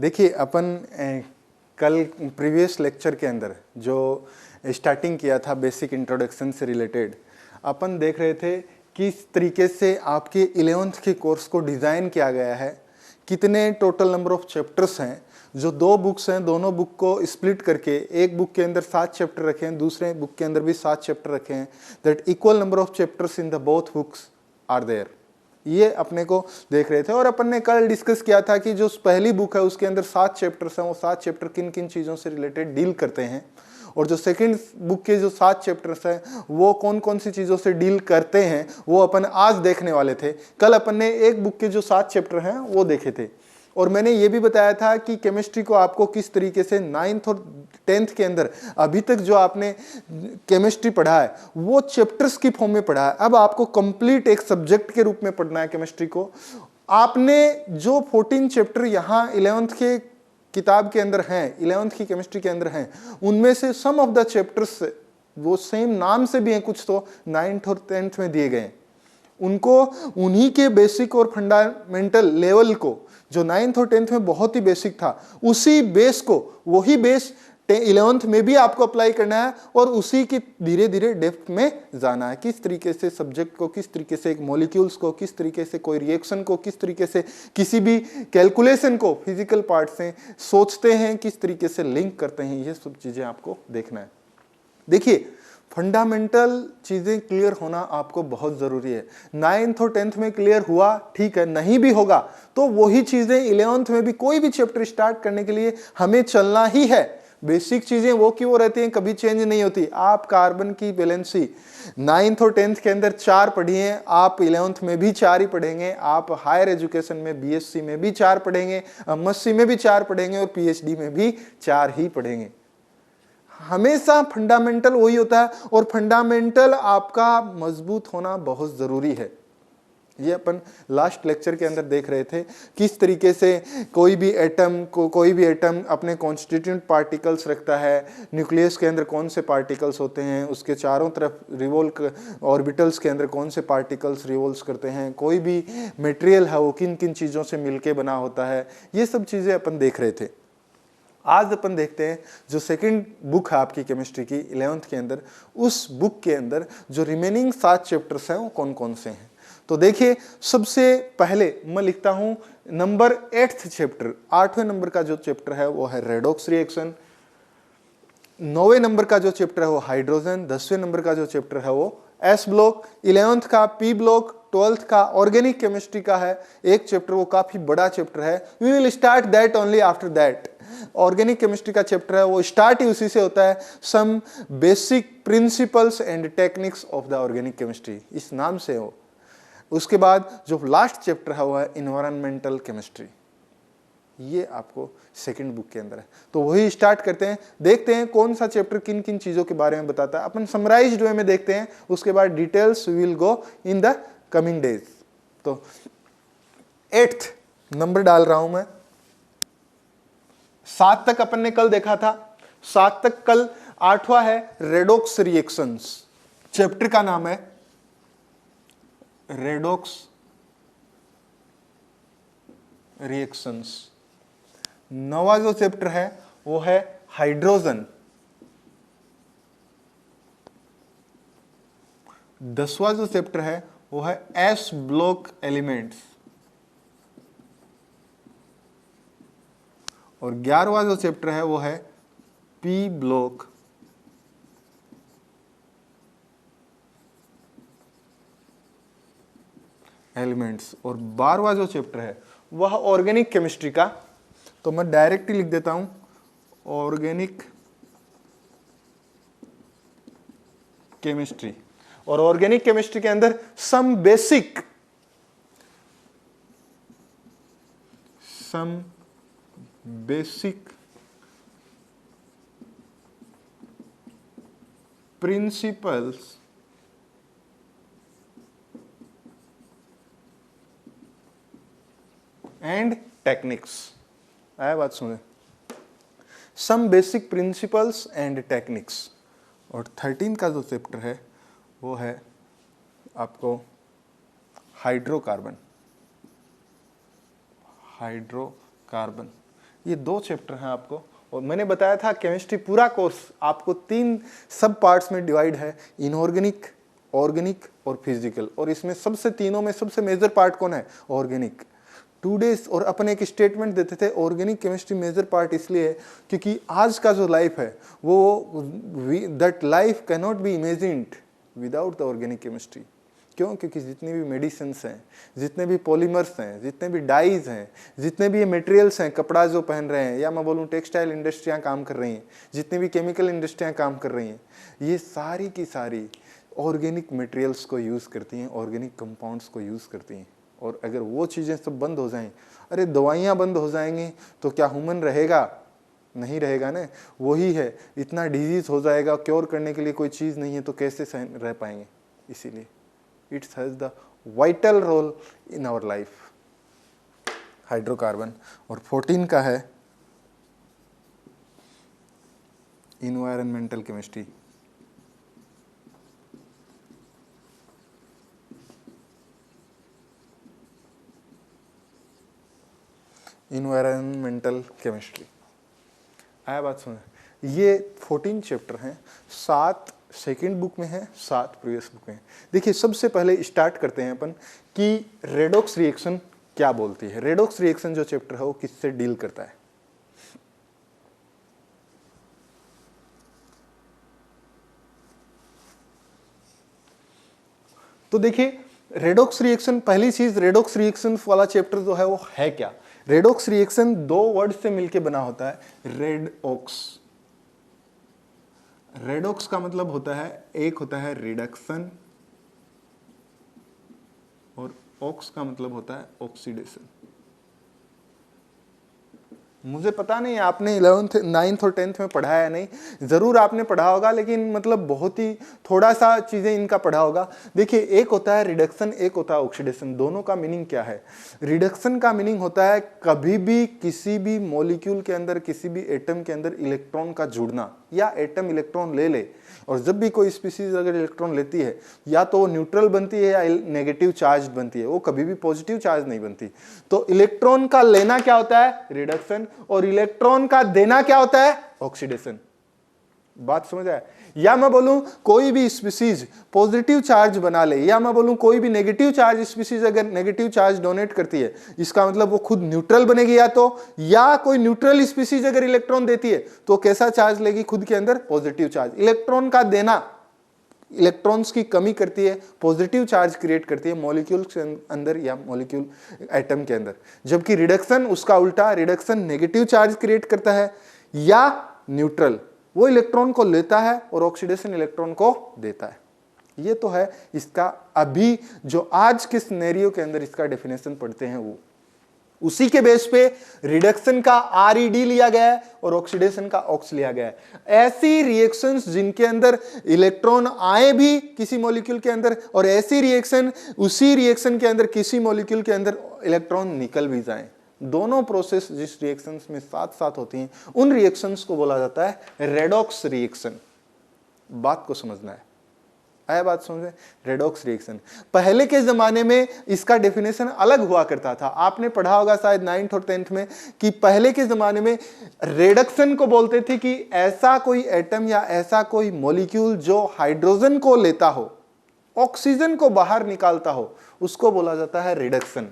देखिए अपन कल previous lecture के अंदर जो स्टार्टिंग किया था बेसिक इंट्रोडक्शन से रिलेटेड, अपन देख रहे थे किस तरीके से आपके 11th के कोर्स को डिज़ाइन किया गया है, कितने टोटल नंबर ऑफ चैप्टर्स हैं। जो दो बुक्स हैं, दोनों बुक को स्प्लिट करके एक बुक के अंदर 7 चैप्टर रखे हैं, दूसरे बुक के अंदर भी 7 चैप्टर रखे हैं। That equal number of chapters in the both books are there. ये अपने को देख रहे थे और अपन ने कल डिस्कस किया था कि जो पहली बुक है उसके अंदर 7 चैप्टर्स हैं, वो 7 चैप्टर किन किन चीज़ों से रिलेटेड डील करते हैं, और जो सेकंड बुक के जो 7 चैप्टर्स हैं वो कौन कौन सी चीज़ों से डील करते हैं, वो अपन आज देखने वाले थे। कल अपन ने एक बुक के जो 7 चैप्टर हैं वो देखे थे, और मैंने ये भी बताया था कि केमिस्ट्री को आपको किस तरीके से 9th और 10th के अंदर अभी तक जो आपने केमिस्ट्री पढ़ा है वो चैप्टर्स की फॉर्म में पढ़ा है। अब आपको कंप्लीट एक सब्जेक्ट के रूप में पढ़ना है केमिस्ट्री को। आपने जो 14 चैप्टर यहाँ 11th के किताब के अंदर हैं, 11th की केमिस्ट्री के अंदर हैं, उनमें से सम ऑफ द चैप्टर्स वो सेम नाम से भी हैं, कुछ तो 9th और 10th में दिए गए हैं। उनको उन्हीं के बेसिक और फंडामेंटल लेवल को जो 9th और 10th में बहुत ही बेसिक था, उसी बेस को, वही बेस 11th में भी आपको अप्लाई करना है और उसी की धीरे धीरे डेप्थ में जाना है। किस तरीके से सब्जेक्ट को, किस तरीके से एक मॉलिक्यूल्स को, किस तरीके से कोई रिएक्शन को, किस तरीके से किसी भी कैलकुलेशन को फिजिकल पार्ट से सोचते हैं, किस तरीके से लिंक करते हैं, ये सब चीजें आपको देखना है। देखिए, फंडामेंटल चीजें क्लियर होना आपको बहुत जरूरी है। 9th और 10th में क्लियर हुआ ठीक है, नहीं भी होगा तो वही चीजें 11th में भी कोई भी चैप्टर स्टार्ट करने के लिए हमें चलना ही है। बेसिक चीजें वो की वो रहती हैं, कभी चेंज नहीं होती। आप कार्बन की वैलेंसी 9th और 10th के अंदर 4 पढ़ी हैं, आप 11th में भी 4 ही पढ़ेंगे। आप हायर एजुकेशन में बीएससी में भी 4 पढ़ेंगे, एमएससी में भी 4 पढ़ेंगे और पीएचडी में भी 4 ही पढ़ेंगे। हमेशा फंडामेंटल वही होता है, और फंडामेंटल आपका मजबूत होना बहुत जरूरी है। ये अपन लास्ट लेक्चर के अंदर देख रहे थे किस तरीके से कोई भी एटम अपने कॉन्स्टिट्यूएंट पार्टिकल्स रखता है। न्यूक्लियस के अंदर कौन से पार्टिकल्स होते हैं, उसके चारों तरफ रिवोल्व ऑर्बिटल्स के अंदर कौन से पार्टिकल्स रिवोल्व करते हैं, कोई भी मटेरियल है वो किन किन चीज़ों से मिलके बना होता है, ये सब चीज़ें अपन देख रहे थे। आज अपन देखते हैं जो सेकंड बुक है आपकी केमिस्ट्री की 11th के अंदर, उस बुक के अंदर जो रिमेनिंग 7 चैप्टर्स हैं वो कौन कौन से हैं। तो देखिए, सबसे पहले मैं लिखता हूं नंबर 8th चैप्टर, 8वें नंबर का जो चैप्टर है वो है रेडॉक्स रिएक्शन। 9वें नंबर का जो चैप्टर है वो हाइड्रोजन। 10वें नंबर का जो चैप्टर है वो एस ब्लॉक। 11th का पी ब्लॉक। 12th का ऑर्गेनिक केमिस्ट्री का है एक चैप्टर, वो काफी बड़ा चैप्टर है। We will start that only after that. Organic chemistry का चैप्टर है वो स्टार्ट ही उसी से होता है, some basic principles and techniques of the organic chemistry, इस नाम से हो। उसके बाद जो लास्ट चैप्टर है वो है इन्वायरमेंटल केमिस्ट्री। ये आपको सेकंड बुक के अंदर है। तो वही स्टार्ट करते हैं, देखते हैं कौन सा चैप्टर किन किन चीजों के बारे में बताता है। अपन समराइज्ड वे में देखते हैं, उसके बाद details will go in the coming days. तो 8th नंबर डाल रहा हूं मैं। 7 तक अपन ने कल देखा था, 7 तक कल। 8वां है रेडॉक्स रिएक्शंस। चैप्टर का नाम है रेडॉक्स रिएक्शंस। 9वां जो चैप्टर है वो है हाइड्रोजन। 10वां जो चैप्टर है वो है एस ब्लॉक एलिमेंट्स। और 11वां जो चैप्टर है वो है पी ब्लॉक एलिमेंट्स। और 12वां जो चैप्टर है वह ऑर्गेनिक केमिस्ट्री का। तो मैं डायरेक्ट ही लिख देता हूं ऑर्गेनिक केमिस्ट्री। और ऑर्गेनिक केमिस्ट्री के अंदर some basic principles and techniques. आया बात सुने, some basic principles and techniques. और 13 का जो चैप्टर है वो है आपको हाइड्रोकार्बन। ये 2 चैप्टर हैं आपको, और मैंने बताया था केमिस्ट्री पूरा कोर्स आपको 3 सब पार्ट्स में डिवाइड है, इनऑर्गेनिक, ऑर्गेनिक और फिजिकल, और इसमें सबसे तीनों में सबसे मेजर पार्ट कौन है? ऑर्गेनिक। 2 डेज, और अपन एक स्टेटमेंट देते थे ऑर्गेनिक केमिस्ट्री मेजर पार्ट इसलिए है क्योंकि आज का जो लाइफ है वो that life can not be imagined without the organic chemistry. क्यों? क्योंकि जितने भी मेडिसिन्स हैं, जितने भी पॉलीमर्स हैं, जितने भी डाइज हैं, जितने भी ये मटेरियल्स हैं, कपड़ा जो पहन रहे हैं, या मैं बोलूँ टेक्सटाइल इंडस्ट्रियाँ काम कर रही हैं, जितनी भी केमिकल इंडस्ट्रियाँ काम कर रही हैं, ये सारी की सारी ऑर्गेनिक मटेरियल्स को यूज़ करती हैं, ऑर्गेनिक कंपाउंड्स को यूज़ करती हैं। और अगर वो चीज़ें सब बंद हो जाएं, अरे दवाइयाँ बंद हो जाएंगी तो क्या ह्यूमन रहेगा? नहीं रहेगा ना। वही है, इतना डिजीज़ हो जाएगा, क्योर करने के लिए कोई चीज़ नहीं है तो कैसे रह पाएंगे? इसीलिए it has the vital role in our life, hydrocarbon. और 14 का है इन्वायरमेंटल केमिस्ट्री। इन्वायरमेंटल केमिस्ट्री आया बात सुने। ये 14 चैप्टर हैं, 7 सेकेंड बुक में है, 7 प्रीवियस बुक में है। देखिए सबसे पहले स्टार्ट करते हैं अपन कि रेडॉक्स रिएक्शन क्या बोलती है। रेडॉक्स रिएक्शन जो चैप्टर है वो किससे डील करता है? तो देखिए रेडॉक्स रिएक्शन, पहली चीज रेडॉक्स रिएक्शन वाला चैप्टर जो है वो है क्या? रेडॉक्स रिएक्शन 2 वर्ड से मिलके बना होता है, रेडॉक्स। रेडॉक्स का मतलब होता है, एक होता है रिडक्शन और ऑक्स का मतलब होता है ऑक्सीडेशन। मुझे पता नहीं आपने 11th 9th और 10th में पढ़ा है नहीं, जरूर आपने पढ़ा होगा, लेकिन मतलब बहुत ही थोड़ा सा चीजें इनका पढ़ा होगा। देखिए एक होता है रिडक्शन, एक होता है ऑक्सीडेशन। दोनों का मीनिंग क्या है? रिडक्शन का मीनिंग होता है कभी भी किसी भी मॉलिक्यूल के अंदर, किसी भी एटम के अंदर इलेक्ट्रॉन का जुड़ना, या एटम इलेक्ट्रॉन ले ले, और जब भी कोई स्पीसीज अगर इलेक्ट्रॉन लेती है या तो वो न्यूट्रल बनती है या नेगेटिव चार्ज बनती है, वो कभी भी पॉजिटिव चार्ज नहीं बनती। तो इलेक्ट्रॉन का लेना क्या होता है? रिडक्शन, और इलेक्ट्रॉन का देना क्या होता है? ऑक्सीडेशन। बात समझ आया? या मैं बोलूं कोई भी स्पीसीज पॉजिटिव चार्ज बना ले, या मैं बोलूं कोई भी नेगेटिव चार्ज स्पीसीज अगर नेगेटिव चार्ज डोनेट करती है, इसका मतलब वो खुद न्यूट्रल बनेगी, या कोई न्यूट्रल स्पीसीज अगर इलेक्ट्रॉन देती है तो कैसा चार्ज लेगी खुद के अंदर? Positive charge. इलेक्ट्रॉन का देना इलेक्ट्रॉन्स की कमी करती है, पॉजिटिव चार्ज क्रिएट करती है मॉलिक्यूल के अंदर या मॉलिक्यूल एटम के अंदर, जबकि रिडक्शन उसका उल्टा, रिडक्शन नेगेटिव चार्ज क्रिएट करता है या न्यूट्रल, वो इलेक्ट्रॉन को लेता है, और ऑक्सीडेशन इलेक्ट्रॉन को देता है। ये तो है इसका, अभी जो आज के सिनेरियो के अंदर इसका डेफिनेशन पढ़ते हैं वो, उसी के बेस पे रिडक्शन का RED लिया गया है और ऑक्सीडेशन का ऑक्स लिया गया है। ऐसी रिएक्शंस जिनके अंदर इलेक्ट्रॉन आए भी किसी मॉलिक्यूल के अंदर, और ऐसी रिएक्शन उसी रिएक्शन के अंदर किसी मॉलिक्यूल के अंदर इलेक्ट्रॉन निकल भी जाएं। दोनों प्रोसेस जिस रिएक्शंस में साथ साथ होती हैं उन रिएक्शंस को बोला जाता है रेडॉक्स रिएक्शन। बात को समझना है, आया बात समझे? रेडॉक्स रिएक्शन पहले के जमाने में इसका डेफिनेशन अलग हुआ करता था। आपने पढ़ा होगा शायद 9th और 10th में कि पहले के जमाने में रिडक्शन को बोलते थे कि ऐसा कोई एटम या ऐसा कोई मॉलिक्यूल जो हाइड्रोजन को लेता हो, ऑक्सीजन को बाहर निकालता हो, उसको बोला जाता है रिडक्शन।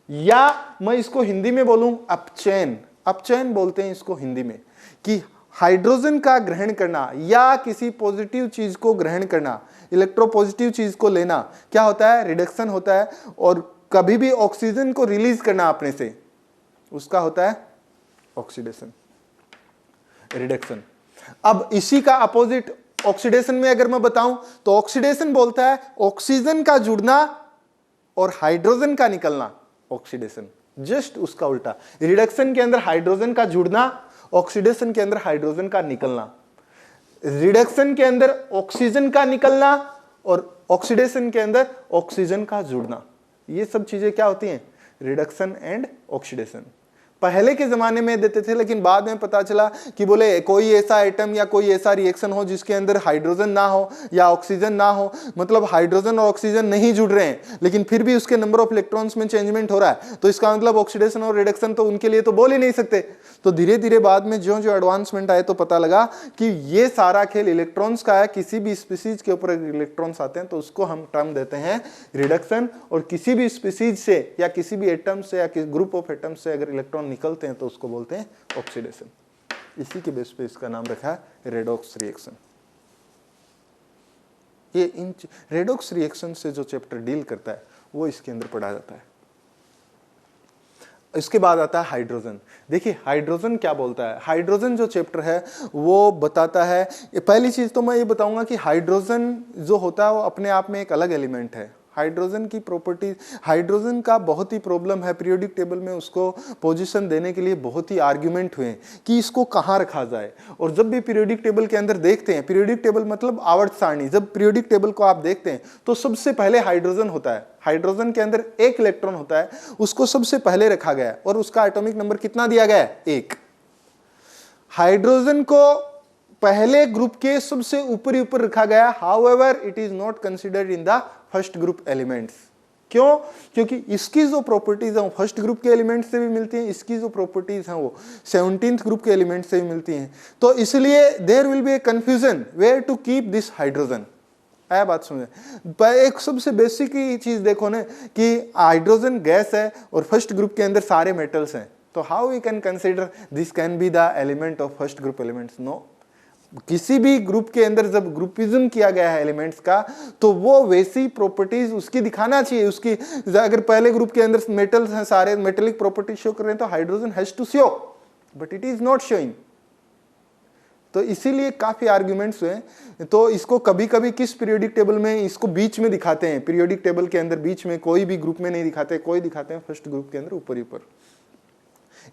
या मैं इसको हिंदी में बोलूं अपचयन, अपचयन बोलते हैं इसको हिंदी में, कि हाइड्रोजन का ग्रहण करना या किसी पॉजिटिव चीज को ग्रहण करना, इलेक्ट्रोपॉजिटिव चीज को लेना, क्या होता है? रिडक्शन होता है। और कभी भी ऑक्सीजन को रिलीज करना अपने से, उसका होता है ऑक्सीडेशन, रिडक्शन। अब इसी का अपोजिट ऑक्सीडेशन में अगर मैं बताऊं तो ऑक्सीडेशन बोलता है ऑक्सीजन का जुड़ना और हाइड्रोजन का निकलना, ऑक्सीडेशन जस्ट उसका उल्टा। रिडक्शन के अंदर हाइड्रोजन का जुड़ना, ऑक्सीडेशन के अंदर हाइड्रोजन का निकलना। रिडक्शन के अंदर ऑक्सीजन का निकलना और ऑक्सीडेशन के अंदर ऑक्सीजन का जुड़ना। ये सब चीजें क्या होती हैं? Reduction and oxidation. पहले के जमाने में देते थे, लेकिन बाद में पता चला कि बोले कोई ऐसा एटम या कोई ऐसा रिएक्शन हो जिसके अंदर हाइड्रोजन ना हो या ऑक्सीजन ना हो, मतलब हाइड्रोजन और ऑक्सीजन नहीं जुड़ रहे हैं लेकिन फिर भी उसके नंबर ऑफ इलेक्ट्रॉन्स में चेंजमेंट हो रहा है, तो इसका मतलब ऑक्सीडेशन और रिडक्शन तो उनके लिए तो बोल ही नहीं सकते। तो धीरे धीरे बाद में जो जो एडवांसमेंट आए तो पता लगा कि ये सारा खेल इलेक्ट्रॉन्स का है। किसी भी स्पीसीज के ऊपर इलेक्ट्रॉन्स आते हैं तो उसको हम टर्म देते हैं रिडक्शन, और किसी भी स्पीसीज से या किसी भी एटम से या किसी ग्रुप ऑफ एटम से अगर इलेक्ट्रॉन निकलते हैं तो उसको बोलते हैं ऑक्सीडेशन। इसी के बेस पे इसका नाम रखा है रेडॉक्स रिएक्शन। ये इन रेडॉक्स रिएक्शन से जो चैप्टर डील करता है वो इसके अंदर पढ़ा जाता है। इसके बाद आता है हाइड्रोजन। देखिए हाइड्रोजन क्या बोलता है। हाइड्रोजन जो चैप्टर है वो बताता है, पहली चीज तो मैं ये बताऊंगा कि हाइड्रोजन जो होता है वो अपने आप में एक अलग एलिमेंट है। हाइड्रोजन की प्रॉपर्टी, हाइड्रोजन का बहुत ही प्रॉब्लम है पीरियोडिक टेबल में, उसको पोजीशन देने के लिए बहुत ही आर्ग्यूमेंट हुए कि इसको कहाँ रखा जाए। और जब भी पीरियोडिक टेबल के अंदर देखते हैं, पीरियोडिक टेबल मतलब आवर्त सारणी, जब पीरियोडिक टेबल को आप देखते हैं तो सबसे पहले हाइड्रोजन होता है। हाइड्रोजन के अंदर एक इलेक्ट्रॉन होता है, उसको सबसे पहले रखा गया है और उसका एटॉमिक नंबर कितना दिया गया है? 1। हाइड्रोजन को पहले ग्रुप के सबसे ऊपर रखा गया, however it is not considered in the first group elements. क्यों? क्योंकि इसकी जो प्रॉपर्टीज हैं फर्स्ट ग्रुप के एलिमेंट से भी मिलती हैं, इसकी जो प्रॉपर्टीज हैं वो 17th ग्रुप के एलिमेंट से भी मिलती हैं। तो इसलिए there will be a confusion where to keep this hydrogen. आया बात समझे? एक सबसे बेसिक ही चीज देखो ना कि हाइड्रोजन गैस है और फर्स्ट ग्रुप के अंदर सारे मेटल्स हैं, तो how we can consider this can be the element of first group elements? No. किसी भी ग्रुप के अंदर जब ग्रुपिज्म किया गया है एलिमेंट्स का तो वो वैसी प्रॉपर्टीज उसकी दिखाना चाहिए। उसकी अगर पहले ग्रुप के अंदर मेटल्स हैं, सारे मेटेलिक प्रॉपर्टी शो कर रहे हैं, तो hydrogen has to show, but it is not showing. तो इसीलिए काफी आर्ग्यूमेंट्स हुए। तो इसको कभी कभी किस पीरियोडिक टेबल में इसको बीच में दिखाते हैं, पीरियोडिक टेबल के अंदर बीच में, कोई भी ग्रुप में नहीं दिखाते, कोई दिखाते हैं फर्स्ट ग्रुप के अंदर ऊपर ही ऊपर।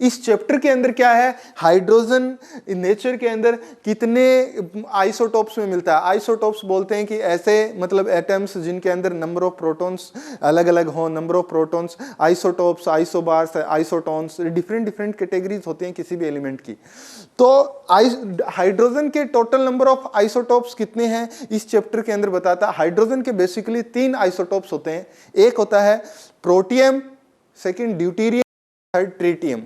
इस चैप्टर के अंदर क्या है, हाइड्रोजन नेचर के अंदर कितने आइसोटोप्स में मिलता है। आइसोटोप्स बोलते हैं कि ऐसे मतलब एटम्स जिनके अंदर नंबर ऑफ प्रोटॉन्स अलग अलग हो, number of protons, isotopes, isobars, isotones, different categories होती हैं किसी भी एलिमेंट की। तो हाइड्रोजन के टोटल नंबर ऑफ आइसोटोप्स कितने हैं इस चैप्टर के अंदर बताता है। हाइड्रोजन के बेसिकली 3 आइसोटोप्स होते हैं। एक होता है protium, second deuterium, third tritium.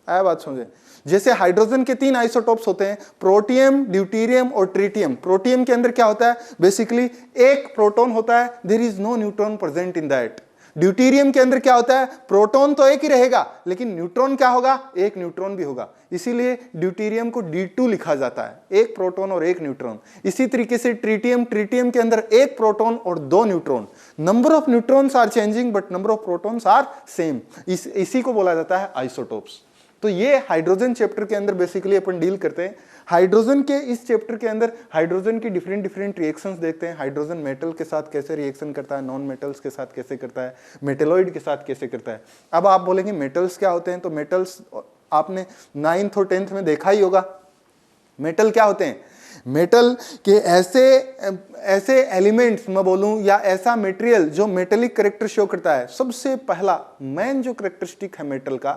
आया बात समझे? जैसे हाइड्रोजन के 3 आइसोटोप्स होते हैं, प्रोटियम, ड्यूटेरियम और ट्रिटियम। प्रोटियम के अंदर क्या होता है? बेसिकली एक प्रोटॉन होता है, there is no neutron present in that. Deuterium के अंदर क्या होता है? प्रोटॉन तो एक ही रहेगा लेकिन न्यूट्रॉन क्या होगा? एक न्यूट्रॉन भी होगा, इसीलिए ड्यूटेरियम को D2 लिखा जाता है, एक प्रोटॉन और एक न्यूट्रॉन। इसी तरीके से ट्रिटियम के अंदर एक प्रोटॉन और 2 neutron. Number of neutrons are changing but number of protons are same. इसी को बोला जाता है आइसोटोप्स। तो ये हाइड्रोजन चैप्टर के अंदर बेसिकली अपन डील करते हैं। हाइड्रोजन के इस चैप्टर के अंदर हाइड्रोजन की डिफरेंट रिएक्शंस देखते हैं। हाइड्रोजन मेटल के साथ कैसे रिएक्शन करता है, नॉन मेटल्स के साथ कैसे करता है, मेटेलॉइड के साथ कैसे करता है। अब आप बोलेंगे मेटल्स क्या होते हैं, तो मेटल्स आपने 9th और 10th में देखा ही होगा। मेटल क्या होते हैं? मेटल के ऐसे एलिमेंट्स मैं बोलूं या ऐसा मटेरियल जो मेटेलिक कैरेक्टर शो करता है। सबसे पहला मेन जो कैरेक्टरिस्टिक है मेटल का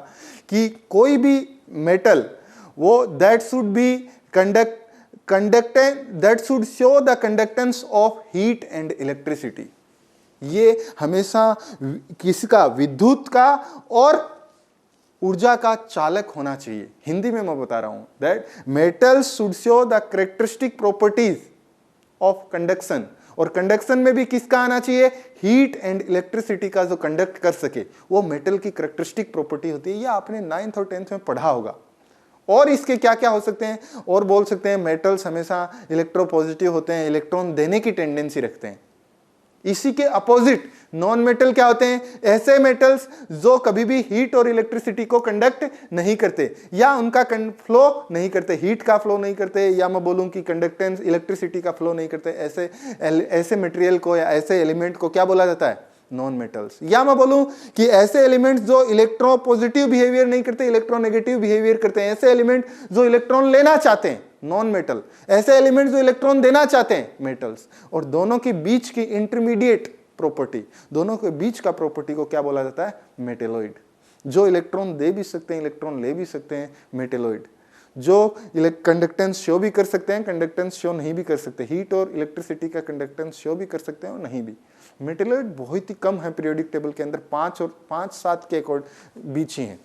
कि कोई भी मेटल वो that should be that should show the conductance of heat and electricity. ये हमेशा किसका? विद्युत का और ऊर्जा का चालक होना चाहिए। हिंदी में मैं बता रहा हूं that metals should show the characteristic properties of conduction, और कंडक्शन में भी किसका आना चाहिए? हीट एंड इलेक्ट्रिसिटी का जो कंडक्ट कर सके, वो मेटल की कैरेक्टरिस्टिक प्रॉपर्टी होती है। ये आपने 9th और 10th में पढ़ा होगा। और इसके क्या क्या हो सकते हैं और बोल सकते हैं, मेटल्स हमेशा इलेक्ट्रोपॉजिटिव होते हैं, इलेक्ट्रॉन देने की टेंडेंसी रखते हैं। इसी के अपोजिट नॉन मेटल क्या होते हैं? ऐसे मेटल्स जो कभी भी हीट और इलेक्ट्रिसिटी को कंडक्ट नहीं करते या उनका फ्लो नहीं करते, हीट का फ्लो नहीं करते, या मैं बोलूं कि कंडक्टेंस इलेक्ट्रिसिटी का फ्लो नहीं करते। ऐसे मटेरियल को या ऐसे एलिमेंट को क्या बोला जाता है? Non metals. या मैं बोलूं कि ऐसे एलिमेंट्स जो इलेक्ट्रो पॉजिटिव बिहेवियर नहीं करते, इलेक्ट्रोनेगेटिव बिहेवियर करते हैं। ऐसे एलिमेंट जो इलेक्ट्रॉन लेना चाहते हैं, नॉन मेटल। ऐसे एलिमेंट्स जो इलेक्ट्रॉन देना चाहते हैं, मेटल्स। और दोनों के बीच की इंटरमीडिएट प्रॉपर्टी, दोनों के बीच का प्रॉपर्टी को क्या बोला जाता है? मेटेलॉइड। जो इलेक्ट्रॉन दे भी सकते हैं, इलेक्ट्रॉन ले भी सकते हैं, मेटेलॉइड। जो कंडक्टेंस शो भी कर सकते हैं, कंडक्टेंस शो नहीं भी कर सकते, हीट और इलेक्ट्रिसिटी का कंडक्टेंस शो भी कर सकते हैं और नहीं भी। मेटेलॉइड बहुत ही कम है पीरियोडिक टेबल के अंदर, 5 के बीच ही हैं।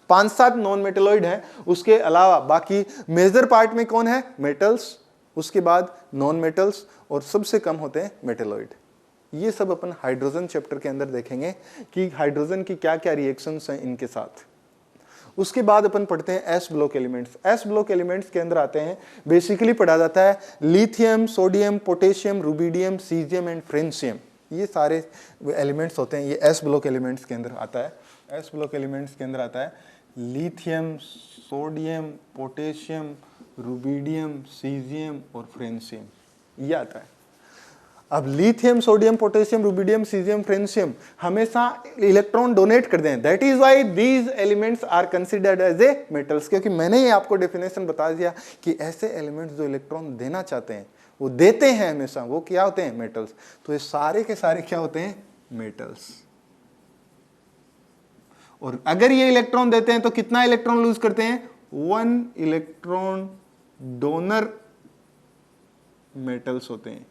5-7 नॉन मेटेलॉइड हैं, उसके अलावा बाकी मेजर पार्ट में कौन है? मेटल्स, उसके बाद नॉन मेटल्स और सबसे कम होते हैं मेटेलॉइड। ये सब अपन हाइड्रोजन चैप्टर के अंदर देखेंगे कि हाइड्रोजन की क्या क्या रिएक्शंस हैं इनके साथ। उसके बाद अपन पढ़ते हैं S block elements. S block elements के अंदर आते हैं, बेसिकली पढ़ा जाता है lithium, sodium, potassium, rubidium, caesium and francium. ये सारे एलिमेंट्स होते हैं, ये एस ब्लॉक एलिमेंट्स के अंदर आता है। एस ब्लॉक एलिमेंट्स के अंदर आता है lithium, sodium, potassium, rubidium, caesium और फ्रेंशियम, ये आता है। अब lithium, sodium, potassium, rubidium, caesium, francium हमेशा इलेक्ट्रॉन डोनेट करते हैं। That is why these elements are considered as a metals, क्योंकि मैंने ही आपको डेफिनेशन बता दिया कि ऐसे एलिमेंट्स जो इलेक्ट्रॉन देना चाहते हैं वो देते हैं हमेशा, वो क्या होते हैं? मेटल्स। तो ये सारे के सारे क्या होते हैं? मेटल्स। और अगर ये इलेक्ट्रॉन देते हैं तो कितना इलेक्ट्रॉन लूज करते हैं? 1 इलेक्ट्रॉन डोनर मेटल्स होते हैं।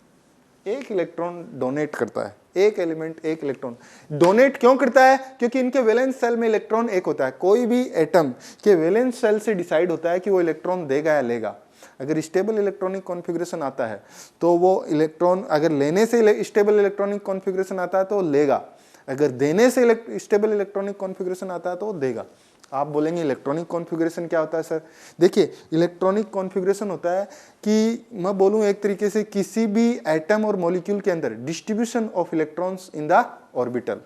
एक इलेक्ट्रॉन डोनेट करता है, एक एलिमेंट एक इलेक्ट्रॉन डोनेट क्यों करता है? क्योंकि इनके वैलेंस सेल में इलेक्ट्रॉन एक होता है। कोई भी एटम के वैलेंस सेल से डिसाइड होता है कि वो इलेक्ट्रॉन देगा या लेगा। अगर स्टेबल इलेक्ट्रॉनिक कॉन्फ़िगरेशन आता है तो वो इलेक्ट्रॉन, अगर लेने से स्टेबल इलेक्ट्रॉनिक कॉन्फ़िगरेशन आता है तो वो लेगा, अगर देने से स्टेबल इलेक्ट्रॉनिक कॉन्फ़िगरेशन आता है तो वो देगा। आप बोलेंगे इलेक्ट्रॉनिक कॉन्फ़िगरेशन क्या होता है सर? देखिए, इलेक्ट्रॉनिक कॉन्फ़िगरेशन होता है कि मैं बोलूं एक तरीके से किसी भी एटम और मॉलिक्यूल के अंदर distribution of electrons in the orbital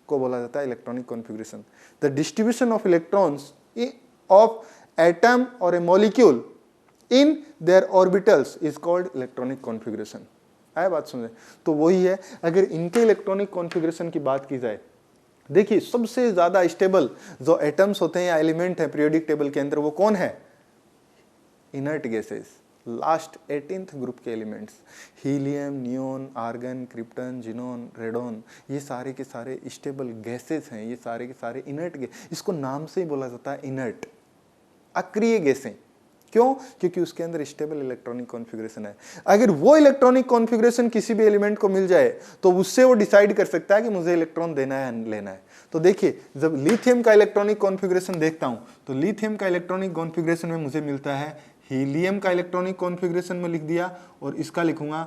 को बोला जाता है electronic configuration. The distribution of electrons of atom और a molecule in their orbitals is called electronic configuration. आया बात समझे? तो वही है, अगर इनके इलेक्ट्रॉनिक कॉन्फ़िगरेशन की बात की जाए, देखिए सबसे ज्यादा स्टेबल जो एटम्स होते हैं या एलिमेंट है पीरियोडिक टेबल के अंदर, वो कौन है? Inert gases, last 18th group के elements, helium, neon, argon, krypton, xenon, radon, ये सारे के सारे स्टेबल गैसेस हैं। ये सारे के सारे इनर्ट गैस, इसको नाम से ही बोला जाता है इनर्ट, अक्रिय गैसें। क्यों? क्योंकि उसके अंदर स्टेबल इलेक्ट्रॉनिक कॉन्फ़िगरेशन है। अगर वो इलेक्ट्रॉनिक कॉन्फ़िगरेशन किसी भी एलिमेंट को मिल जाए तो उससे वो डिसाइड कर सकता है कि मुझे इलेक्ट्रॉन देना है या लेना है। तो देखिए, जब लिथियम का इलेक्ट्रॉनिक कॉन्फ़िगरेशन देखता हूं तो लिथियम का इलेक्ट्रॉनिक कॉन्फ़िगरेशन में मुझे मिलता है हीलियम का इलेक्ट्रॉनिक कॉन्फ़िगरेशन में लिख दिया और इसका लिखूंगा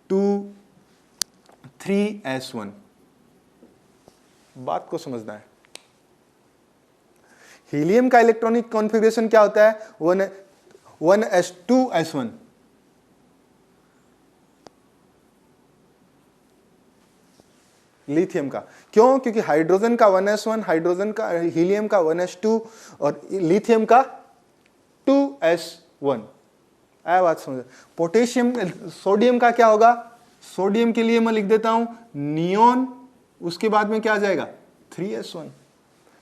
2,3s1। बात को समझना है। हीलियम का इलेक्ट्रॉनिक कॉन्फ़िगरेशन क्या होता है? 1s2s1। लिथियम का क्यों? क्योंकि हाइड्रोजन का 1s1, हाइड्रोजन का, हीलियम का 1s2 और लिथियम का 2s1। आया बात समझ? पोटेशियम, सोडियम का क्या होगा? सोडियम के लिए मैं लिख देता हूं नियोन, उसके बाद में क्या आ जाएगा? 3s1।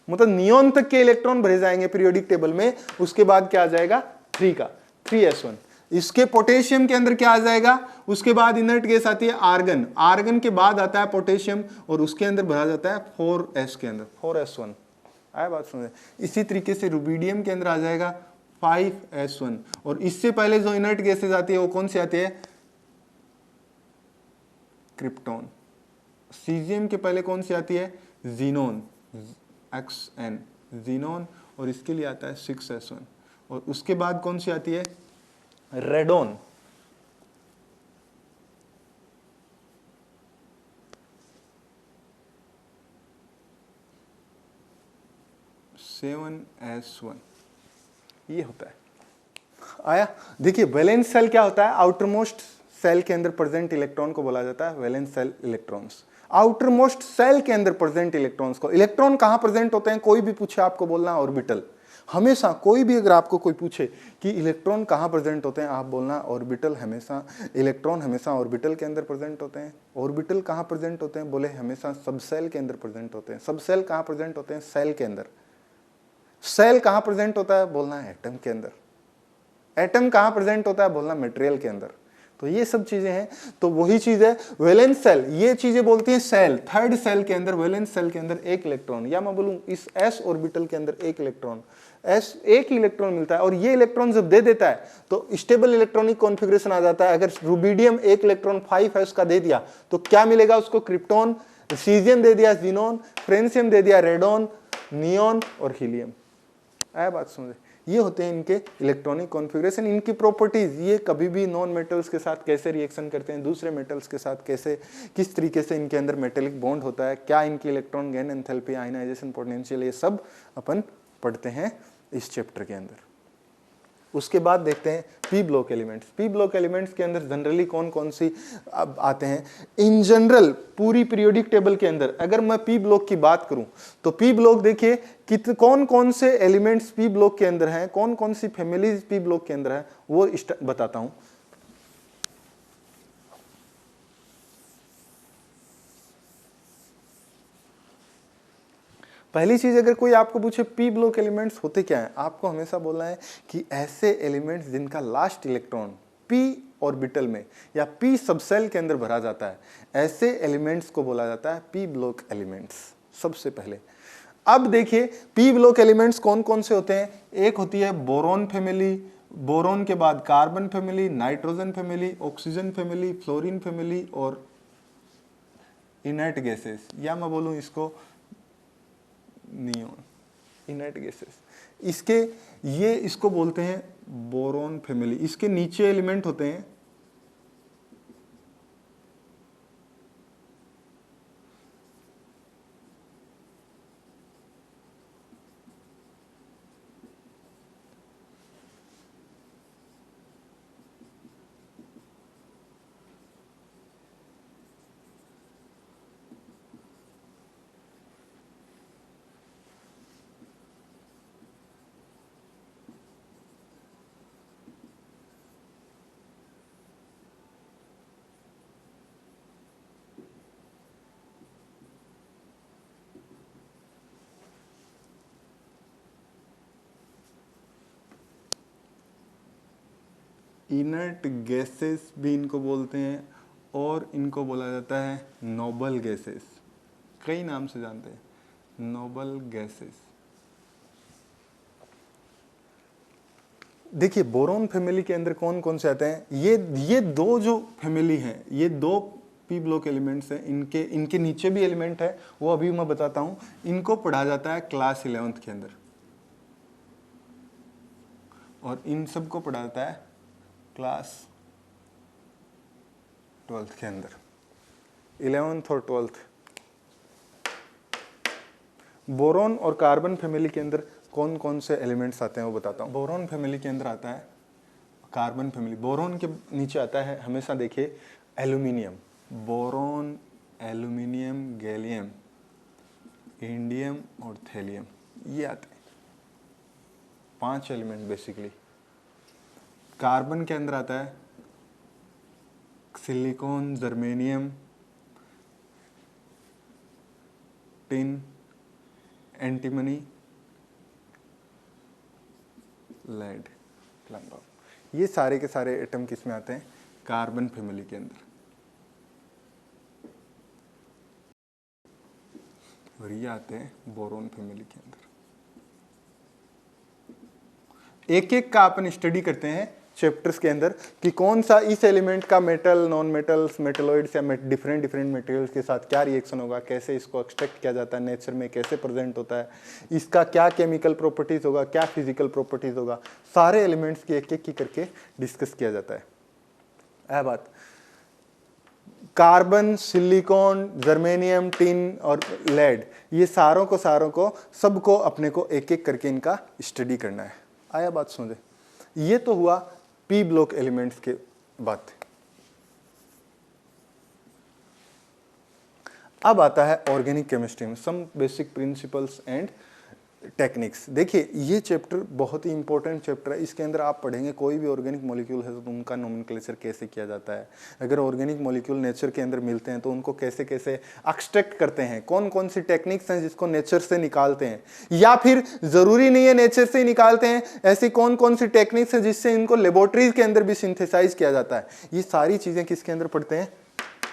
मतलब नियोन तक के इलेक्ट्रॉन भरे जाएंगे पीरियोडिक टेबल में, उसके बाद क्या आ जाएगा? 3 का 3s1। इसके पोटेशियम के अंदर क्या आ जाएगा? उसके बाद इनर्ट गैस आती है आर्गन, आर्गन के बाद आता है पोटेशियम और उसके अंदर भरा जाता है 4s के अंदर, 4s1। आया बात समझे? इसी तरीके से रुबिडियम के अंदर आ जाएगा 5s1 और इससे पहले जो इनर्ट गैसेज आती है वो कौन सी आती है? क्रिप्टॉन। सीजियम के पहले कौन सी आती है? जीनोन, xn, जीनोन, और इसके लिए आता है 6s1 और उसके बाद कौन सी आती है? रेडोन। (7s1) ये होता है। आया? देखिए, वैलेंस सेल क्या होता है? आउटर मोस्ट सेल के अंदर प्रेजेंट इलेक्ट्रॉन को बोला जाता है valence shell electrons. Outermost shell के अंदर प्रेजेंट इलेक्ट्रॉन्स को, इलेक्ट्रॉन कहां प्रेजेंट होते हैं? कोई भी पूछे आपको बोलना ऑर्बिटल। हमेशा कोई भी अगर आपको कोई पूछे कि इलेक्ट्रॉन कहाँ प्रेजेंट होते हैं, आप बोलना ऑर्बिटल। हमेशा इलेक्ट्रॉन हमेशा ऑर्बिटल के अंदर प्रेजेंट होते हैं। ऑर्बिटल कहाँ प्रेजेंट होते हैं? बोले हमेशा सबसेल के अंदर प्रेजेंट होते हैं। सबसेल कहाँ प्रेजेंट होते हैं? सेल के अंदर। सेल कहाँ प्रेजेंट होता है? बोलना है एटम के अंदर। एटम कहाँ प्रेजेंट होता है? बोलना मटेरियल के अंदर। तो ये सब चीजें हैं। तो वही चीज है वैलेंस सेल, ये चीजें बोलती हैं सेल। थर्ड सेल के अंदर, वैलेंस सेल के अंदर एक इलेक्ट्रॉन, या मैं बोलूं इस s ऑर्बिटल के अंदर एक इलेक्ट्रॉन, एक ही इलेक्ट्रॉन मिलता है। और ये इलेक्ट्रॉन जब दे देता है तो स्टेबल इलेक्ट्रॉनिक कॉन्फ़िगरेशन आ जाता है। अगर रुबिडियम एक इलेक्ट्रॉन 5s का दे दिया तो क्या मिलेगा उसको? क्रिप्टॉन। सीजियम दे दिया ज़ीनॉन, फ्रेंसियम दे दिया रेडॉन, नियॉन और हीलियम। आया बात समझे? ये होते हैं इनके इलेक्ट्रॉनिक कॉन्फ़िगरेशन, इनकी प्रॉपर्टीज। ये कभी भी नॉन मेटल्स के साथ कैसे रिएक्शन करते हैं, दूसरे मेटल्स के साथ कैसे, किस तरीके से इनके अंदर मेटेलिक बॉन्ड होता है, क्या इनकी electron gain enthalpy, ionisation potential, ये सब अपन पढ़ते हैं इस चैप्टर के अंदर। उसके बाद देखते हैं P block elements. P block elements के अंदर जनरली कौन कौन सी अब आते हैं? इन जनरल पूरी पीरियोडिक टेबल के अंदर अगर मैं पी ब्लॉक की बात करूं तो पी ब्लॉक देखिए कि कौन कौन से एलिमेंट्स पी ब्लॉक के अंदर हैं, कौन कौन सी फैमिलीज पी ब्लॉक के अंदर है, वो बताता हूं। पहली चीज, अगर कोई आपको पूछे पी ब्लॉक एलिमेंट्स होते क्या हैं, आपको हमेशा बोलना है कि ऐसे एलिमेंट्स जिनका लास्ट इलेक्ट्रॉन पी ऑर्बिटल में या पी सबसेल के अंदर भरा जाता है, ऐसे एलिमेंट्स को बोला जाता है पी ब्लॉक एलिमेंट्स सबसे पहले। अब देखिए पी ब्लॉक एलिमेंट्स कौन कौन से होते हैं। एक होती है बोरोन फैमिली, बोरोन के बाद carbon family, nitrogen family, oxygen family, fluorine family और इनर्ट गैसेस, या मैं बोलूं इसको नियॉन, इनर्ट गैसेस। इसको बोलते हैं बोरोन फैमिली। इसके नीचे एलिमेंट होते हैं इनर्ट गैसेस भी इनको बोलते हैं, और इनको बोला जाता है नोबल गैसेस। कई नाम से जानते हैं, नोबल गैसेस। देखिए बोरोन फैमिली के अंदर कौन कौन से आते हैं, ये दो जो फैमिली हैं, ये दो पी ब्लॉक एलिमेंट्स हैं। इनके नीचे भी एलिमेंट है, वो अभी मैं बताता हूं। इनको पढ़ा जाता है क्लास 11th के अंदर, और इन सबको पढ़ा जाता है क्लास 12th के अंदर, 11th और 12th। बोरोन और कार्बन फैमिली के अंदर कौन कौन से एलिमेंट्स आते हैं वो बताता हूँ। बोरोन फैमिली के अंदर आता है कार्बन फैमिली। बोरोन के नीचे आता है, हमेशा देखिए, aluminium, boron, aluminium, gallium, indium और थैलियम, ये आते हैं 5 एलिमेंट बेसिकली। कार्बन के अंदर आता है silicon, germanium, tin, antimony, lead, plumbum. ये सारे के सारे एटम किस में आते हैं? कार्बन फैमिली के अंदर। और ये आते हैं बोरोन फैमिली के अंदर। एक एक का अपन स्टडी करते हैं चैप्टर्स के अंदर कि कौन सा इस एलिमेंट का मेटल, नॉन मेटल्स, मेटलॉइड्स या डिफरेंट डिफरेंट मटेरियल्स के साथ क्या रिएक्शन होगा, कैसे इसको एक्सट्रैक्ट किया जाता है, नेचर में कैसे प्रेजेंट होता है, इसका क्या केमिकल प्रॉपर्टीज होगा, क्या फिजिकल प्रॉपर्टीज होगा, सारे एलिमेंट्स की एक एक की करके डिस्कस किया जाता है। यह बात कार्बन, सिलिकॉन, जर्मेनियम, टिन और लेड, ये सारों को सबको अपने को एक एक करके इनका स्टडी करना है। आया बात समझे? ये तो हुआ पी ब्लॉक एलिमेंट्स के बात। अब आता है ऑर्गेनिक केमिस्ट्री में some basic principles and techniques. देखिए ये चैप्टर बहुत ही इंपॉर्टेंट चैप्टर है, इसके अंदर आप पढ़ेंगे कोई भी ऑर्गेनिक मॉलिक्यूल है तो उनका नोमेनक्लेचर कैसे किया जाता है, अगर ऑर्गेनिक मॉलिक्यूल नेचर के अंदर मिलते हैं तो उनको कैसे कैसे एक्सट्रैक्ट करते हैं, कौन कौन सी टेक्निक्स हैं जिसको नेचर से निकालते हैं, या फिर ज़रूरी नहीं है नेचर से ही निकालते हैं, ऐसी कौन कौन सी टेक्निक्स हैं जिससे इनको लेबोरेटरीज के अंदर भी सिंथेसाइज किया जाता है। ये सारी चीज़ें किसके अंदर पढ़ते हैं,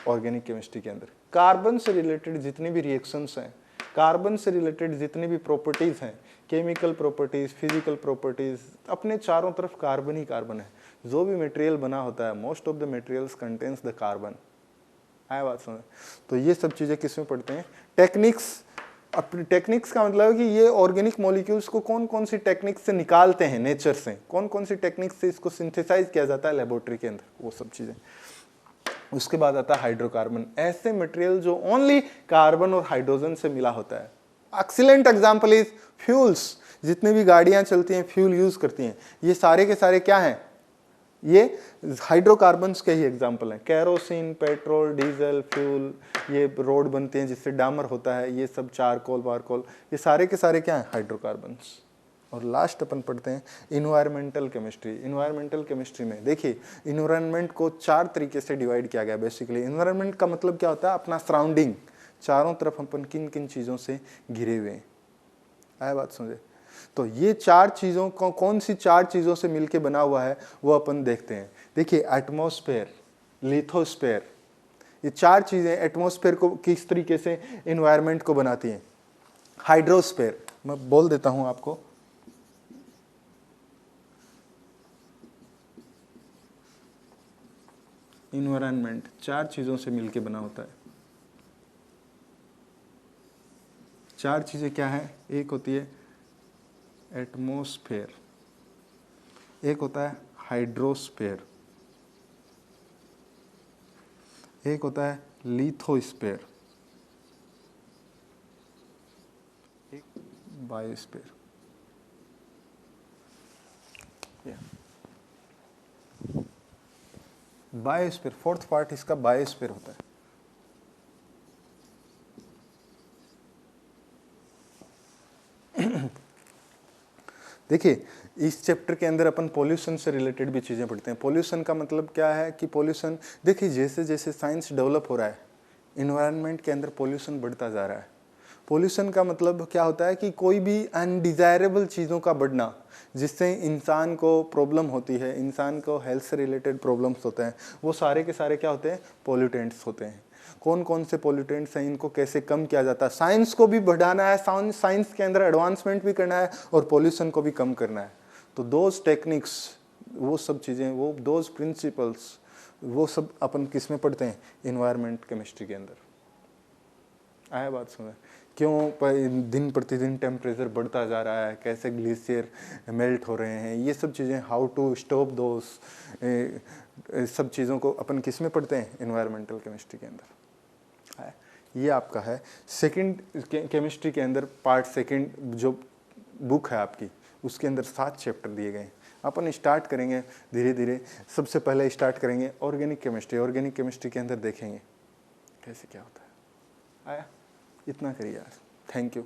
ऑर्गेनिक केमिस्ट्री के अंदर। कार्बन से रिलेटेड जितनी भी रिएक्शंस हैं, कार्बन से रिलेटेड जितनी भी प्रॉपर्टीज हैं, केमिकल प्रॉपर्टीज, फिजिकल प्रॉपर्टीज, अपने चारों तरफ कार्बन ही कार्बन है। जो भी मटेरियल बना होता है, most of the materials contains the carbon. आया बात समझ? तो ये सब चीजें किसमें पढ़ते हैं, टेक्निक्स। अपनी टेक्निक्स का मतलब है कि ये ऑर्गेनिक मॉलिक्यूल्स को कौन कौन सी टेक्निक्स से निकालते हैं नेचर से, कौन कौन सी टेक्निक्स से इसको सिंथेसाइज किया जाता है लेबोरेटरी के अंदर, वो सब चीजें। उसके बाद आता है हाइड्रोकार्बन, ऐसे मटेरियल जो ओनली कार्बन और हाइड्रोजन से मिला होता है। एक्सीलेंट एग्जांपल इज फ्यूल्स, जितने भी गाड़ियां चलती हैं फ्यूल यूज करती हैं, ये सारे के सारे क्या हैं, ये हाइड्रोकार्बन्स के ही एग्जांपल हैं। कैरोसिन, पेट्रोल, डीजल, फ्यूल, ये रोड बनते हैं जिससे डामर होता है, ये सब चारकोल वारकोल, ये सारे के सारे क्या हैं, हाइड्रोकार्बन्स। और लास्ट अपन पढ़ते हैं इन्वायरमेंटल केमिस्ट्री। इन्वायरमेंटल केमिस्ट्री में देखिए इन्वायरमेंट को 4 तरीके से डिवाइड किया गया बेसिकली। इन्वायरमेंट का मतलब क्या होता है, अपना सराउंडिंग, चारों तरफ अपन किन किन चीज़ों से घिरे हुए हैं। आया बात समझे? तो ये 4 चीज़ों को कौन सी 4 चीज़ों से मिलके बना हुआ है वो अपन देखते हैं। देखिए एटमॉस्फेयर, लिथोस्फेयर, ये 4 चीज़ें एटमॉस्फेयर को किस तरीके से इन्वायरमेंट को बनाती हैं। हाइड्रोस्फेयर, मैं बोल देता हूँ आपको, इन्वायरमेंट 4 चीज़ों से मिलके बना होता है। 4 चीज़ें क्या है, एक होती है एटमॉस्फेयर, एक होता है हाइड्रोस्फेयर, एक होता है लिथोस्फेयर, एक बायोस्फेयर। बायोस्फीयर, 4th पार्ट इसका बायोस्फीयर होता है। देखिए इस चैप्टर के अंदर अपन पॉल्यूशन से रिलेटेड भी चीज़ें पढ़ते हैं। पॉल्यूशन का मतलब क्या है कि पॉल्यूशन, देखिए जैसे जैसे साइंस डेवलप हो रहा है इन्वायरमेंट के अंदर पॉल्यूशन बढ़ता जा रहा है। पॉल्यूशन का मतलब क्या होता है कि कोई भी अनडिज़ायरेबल चीज़ों का बढ़ना जिससे इंसान को प्रॉब्लम होती है, इंसान को हेल्थ से रिलेटेड प्रॉब्लम्स होते हैं, वो सारे के सारे क्या होते हैं, पॉल्यूटेंट्स होते हैं। कौन कौन से पॉल्यूटेंट्स हैं, इनको कैसे कम किया जाता है। साइंस को भी बढ़ाना है, साइंस के अंदर एडवांसमेंट भी करना है और पॉल्यूशन को भी कम करना है। तो दोज टेक्निक्स, वो सब चीज़ें, वो दोज प्रिंसिपल्स, वो सब अपन किस में पढ़ते हैं, इन्वायरमेंट केमिस्ट्री के अंदर। आया बात समझ? क्यों दिन प्रतिदिन टेम्परेचर बढ़ता जा रहा है, कैसे ग्लेशियर मेल्ट हो रहे हैं, ये सब चीज़ें, हाउ टू स्टॉप दोस, सब चीज़ों को अपन किस में पढ़ते हैं, इन्वायरमेंटल केमिस्ट्री के अंदर। ये आपका है सेकंड केमिस्ट्री के अंदर पार्ट सेकंड जो बुक है आपकी, उसके अंदर 7 चैप्टर दिए गए हैं। अपन स्टार्ट करेंगे धीरे धीरे। सबसे पहले स्टार्ट करेंगे ऑर्गेनिक केमिस्ट्री। ऑर्गेनिक केमिस्ट्री के अंदर देखेंगे कैसे क्या होता है। आया, इतना करिए यार। Thank you.